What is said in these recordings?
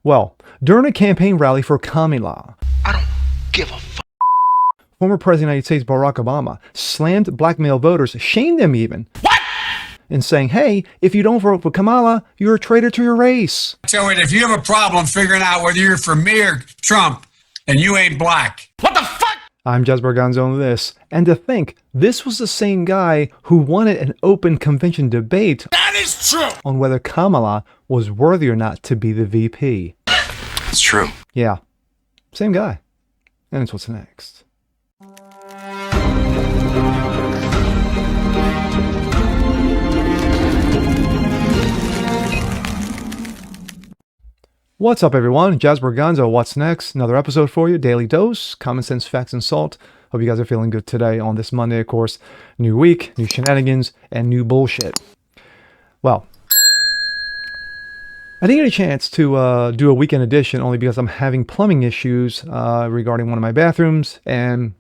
Well, during a campaign rally for Kamala, I don't give a fuck. former President of the United States Barack Obama slammed black male voters, shamed them even. What? In saying, hey, if you don't vote for Kamala, you're a traitor to your race. So if you have a problem figuring out whether you're for me or Trump, and you ain't black. What the fuck? I'm Jasper Gonzo on this. And to think, this was the same guy who wanted an open convention debate That is true. on whether Kamala was worthy or not to be the VP. It's true. Yeah, same guy. And it's what's next. What's up, everyone? Jasper Gonzo, what's next? Another episode for you. Daily dose, common sense, facts, and salt. Hope you guys are feeling good today on this Monday, of course. New week, new shenanigans, and new bullshit. Well, I didn't get a chance to do a weekend edition only because I'm having plumbing issues regarding one of my bathrooms, and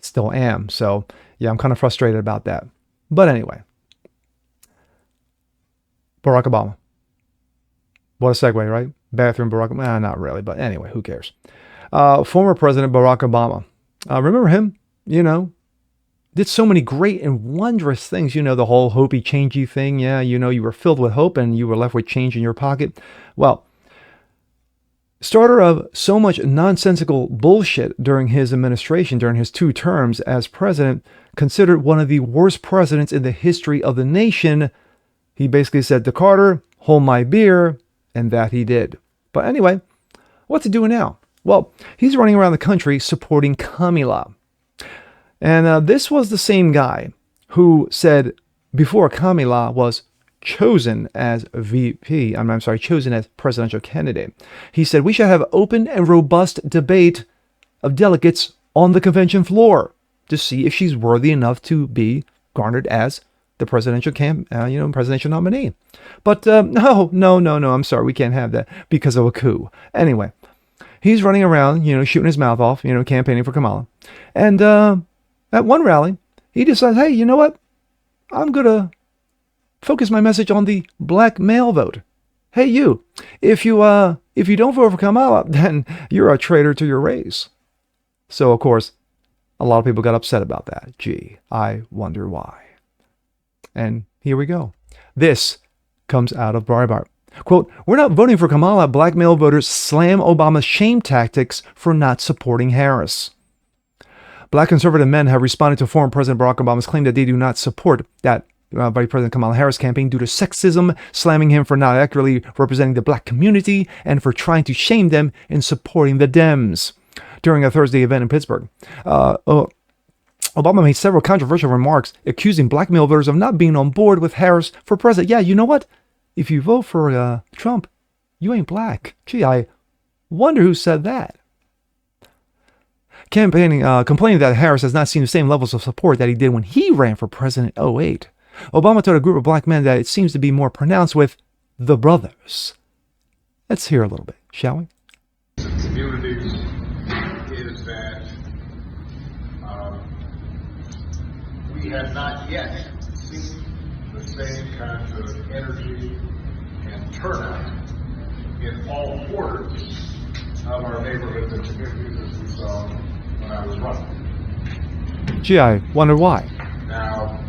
still am. So, yeah, I'm kind of frustrated about that. But anyway, Barack Obama. What a segue, right? Bathroom Barack Obama. Not really, but anyway, who cares? Former President Barack Obama. Remember him? You know, did so many great and wondrous things. You know, the whole hopey changey thing. Yeah, you know, you were filled with hope and you were left with change in your pocket. Well, starter of so much nonsensical bullshit during his administration, during his 2 terms as president, considered one of the worst presidents in the history of the nation. He basically said to Carter, hold my beer, and that he did. But anyway, what's he doing now? Well, he's running around the country supporting Kamala. And this was the same guy who said before Kamala was chosen as VP, chosen as presidential candidate, he said we should have open and robust debate of delegates on the convention floor to see if she's worthy enough to be garnered as the presidential presidential nominee. But no, I'm sorry, we can't have that because of a coup. Anyway, he's running around, shooting his mouth off, campaigning for Kamala. And at one rally, he decides, hey, you know what? I'm going to focus my message on the black male vote. Hey, you, if you don't vote for Kamala, then you're a traitor to your race. So, of course, a lot of people got upset about that. Gee, I wonder why. And here we go. This comes out of Breitbart. Quote, we're not voting for Kamala. Black male voters slam Obama's shame tactics for not supporting Harris. Black conservative men have responded to former President Barack Obama's claim that they do not support that Vice President Kamala Harris campaign due to sexism, slamming him for not accurately representing the black community and for trying to shame them in supporting the Dems. During a Thursday event in Pittsburgh, Obama made several controversial remarks accusing black male voters of not being on board with Harris for president. Yeah, you know what? If you vote for Trump, you ain't black. Gee, I wonder who said that. Complaining that Harris has not seen the same levels of support that he did when he ran for president in 2008. Obama told a group of black men that it seems to be more pronounced with the brothers. Let's hear a little bit, shall we? Communities is that we have not yet seen the same kind of energy and turnout in all quarters of our neighborhoods and communities as we saw when I was running. Gee, I wonder why. Now,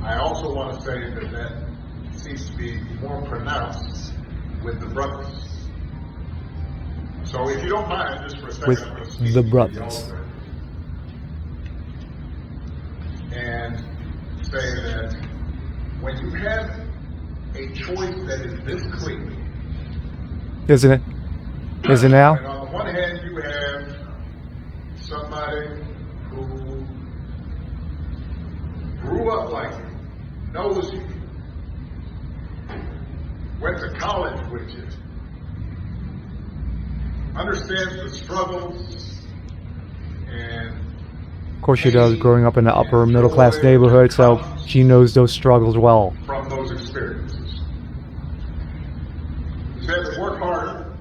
I also want to say that seems to be more pronounced with the brothers. So if you don't mind, just for a second, With I'm going to speak the to brothers. the and say that when you have a choice that is this clear, Isn't it? Is it now? and on the one hand you have somebody who grew up like you, knows you, went to college with you, understands the struggles, and Of course she does, growing up in an upper middle class neighborhood, so she knows those struggles well. from those experiences. He said to work harder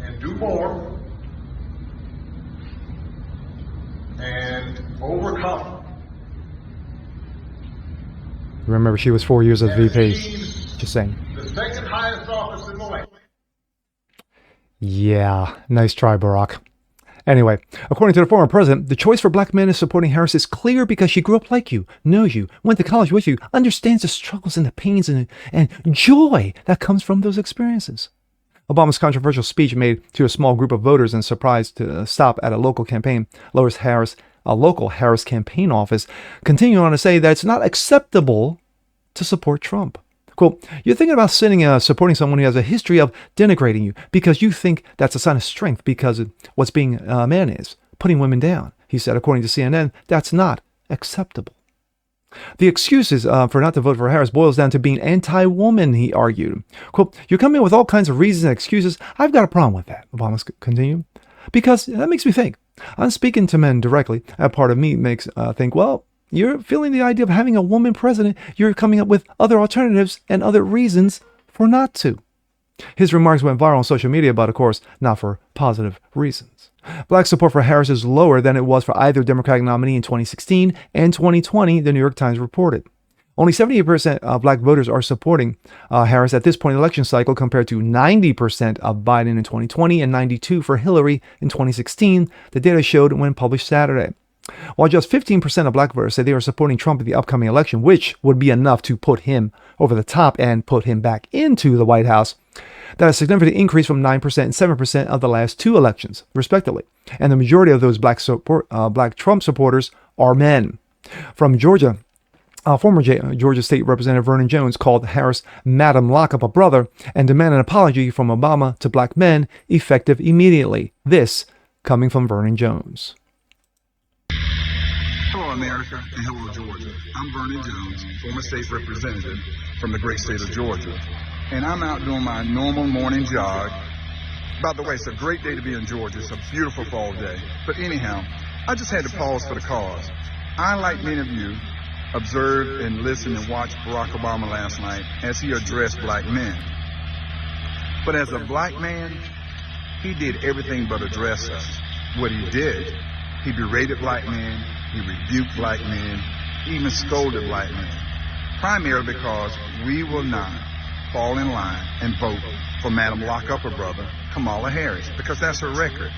and do more and overcome. Remember, she was 4 years as And it VP. seems Just saying. the second highest office in the land. Yeah, nice try, Barack. Anyway, according to the former president, the choice for black men in supporting Harris is clear because she grew up like you, knows you, went to college with you, understands the struggles and the pains and joy that comes from those experiences. Obama's controversial speech made to a small group of voters and surprised to stop at a local Harris campaign office, continuing on to say that it's not acceptable to support Trump. Quote, you're thinking about supporting someone who has a history of denigrating you because you think that's a sign of strength because of what's being a man is, putting women down. He said, according to CNN, that's not acceptable. The excuses for not to vote for Harris boils down to being anti-woman, he argued. Quote, you're coming with all kinds of reasons and excuses. I've got a problem with that, Obama continued, because that makes me think. I'm speaking to men directly. That part of me makes think, well, you're feeling the idea of having a woman president. You're coming up with other alternatives and other reasons for not to. His remarks went viral on social media, but of course, not for positive reasons. Black support for Harris is lower than it was for either Democratic nominee in 2016 and 2020, the New York Times reported. Only 78% of black voters are supporting Harris at this point in the election cycle, compared to 90% of Biden in 2020 and 92% for Hillary in 2016, the data showed when published Saturday. While just 15% of black voters say they are supporting Trump in the upcoming election, which would be enough to put him over the top and put him back into the White House, that is a significant increase from 9% and 7% of the last two elections, respectively. And the majority of those black Trump supporters are men. From Georgia, former Georgia State Representative Vernon Jones called Harris Madam Lock Up a Brother and demanded an apology from Obama to black men effective immediately. This coming from Vernon Jones. Hello, America, and hello, Georgia. I'm Vernon Jones, former state representative from the great state of Georgia, and I'm out doing my normal morning jog. By the way, it's a great day to be in Georgia. It's a beautiful fall day. But anyhow, I just had to pause for the cause. I, like many of you, observed and listened and watched Barack Obama last night as he addressed black men. But as a black man, he did everything but address us. What he did, he berated black men, he rebuked black men, he even scolded black men, primarily because we will not fall in line and vote for Madam Lock Up a Brother, Kamala Harris, because that's her record.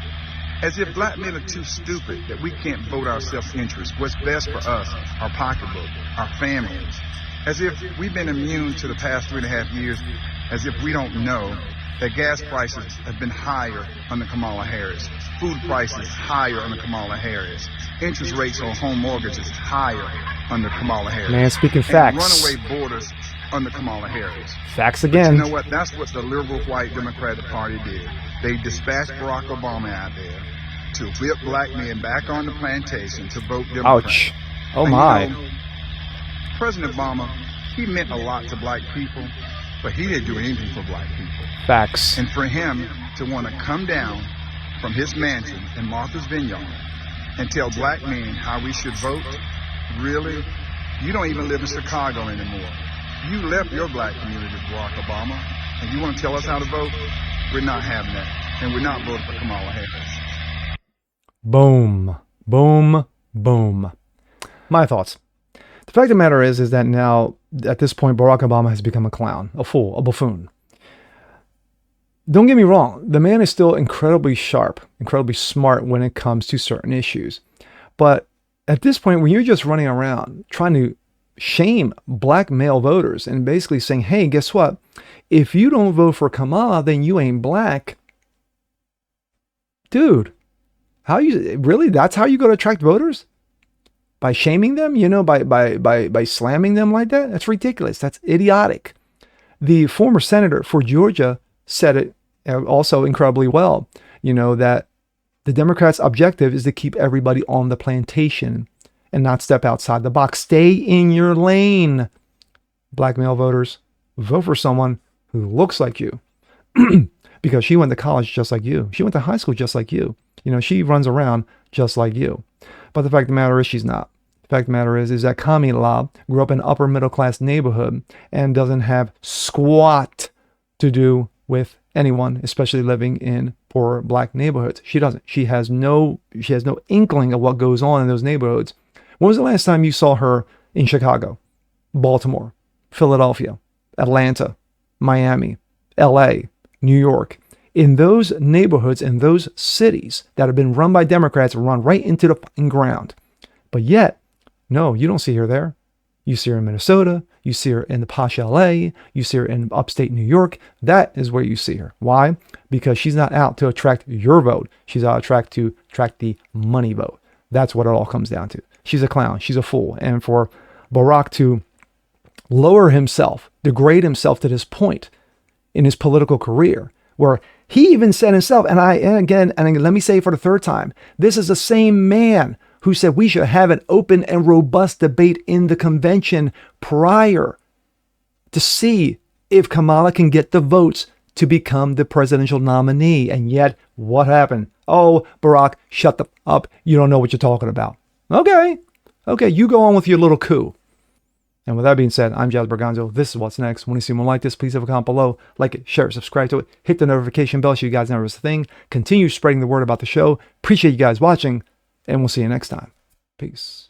As if black men are too stupid that we can't vote our self-interest, what's best for us, our pocketbook, our families. As if we've been immune to the past 3.5 years, as if we don't know that gas prices have been higher under Kamala Harris, food prices higher under Kamala Harris, interest rates on home mortgages higher under Kamala Harris. Man, speaking facts. And runaway borders under Kamala Harris. Facts again. But you know what? That's what the liberal white Democratic Party did. They dispatched Barack Obama out there to whip black men back on the plantation to vote Democrat. Ouch. Oh And, my. you know, President Obama, he meant a lot to black people, but he didn't do anything for black people. Facts. And for him to want to come down from his mansion in Martha's Vineyard and tell black men how we should vote, really? You don't even live in Chicago anymore. You left your black community, Barack Obama, and you want to tell us how to vote? We're not having that. And we're not voting for Kamala Harris. Boom. Boom. Boom. My thoughts. The fact of the matter is that now, at this point, Barack Obama has become a clown, a fool, a buffoon. Don't get me wrong. The man is still incredibly sharp, incredibly smart when it comes to certain issues. But at this point, when you're just running around trying to shame black male voters and basically saying, hey, guess what? If you don't vote for Kamala, then you ain't black. Dude, that's how you go to attract voters? By shaming them, by slamming them like that? That's ridiculous. That's idiotic. The former senator for Georgia said it also incredibly well, that the Democrats' objective is to keep everybody on the plantation and not step outside the box. Stay in your lane. Black male voters, vote for someone who looks like you because she went to college just like you. She went to high school just like you. She runs around just like you. But the fact of the matter is she's not. The fact of the matter is that Kamala grew up in an upper middle class neighborhood and doesn't have squat to do with anyone, especially living in poor black neighborhoods. She doesn't. She has no inkling of what goes on in those neighborhoods. When was the last time you saw her in Chicago, Baltimore, Philadelphia, Atlanta, Miami, LA, New York. In those neighborhoods, in those cities that have been run by Democrats, run right into the fucking ground. But yet, no, you don't see her there. You see her in Minnesota. You see her in the posh LA. You see her in upstate New York. That is where you see her. Why? Because she's not out to attract your vote. She's out to attract the money vote. That's what it all comes down to. She's a clown. She's a fool. And for Barack to lower himself, degrade himself to this point in his political career, where he even said himself, and let me say it for the third time, this is the same man who said we should have an open and robust debate in the convention prior to see if Kamala can get the votes to become the presidential nominee. And yet, what happened? Oh, Barack, shut the up. You don't know what you're talking about. Okay, you go on with your little coup. And with that being said, I'm Jazz Berganzo. This is What's Next. When you see one like this, please have a comment below. Like it, share it, subscribe to it. Hit the notification bell so you guys never miss a thing. Continue spreading the word about the show. Appreciate you guys watching, and we'll see you next time. Peace.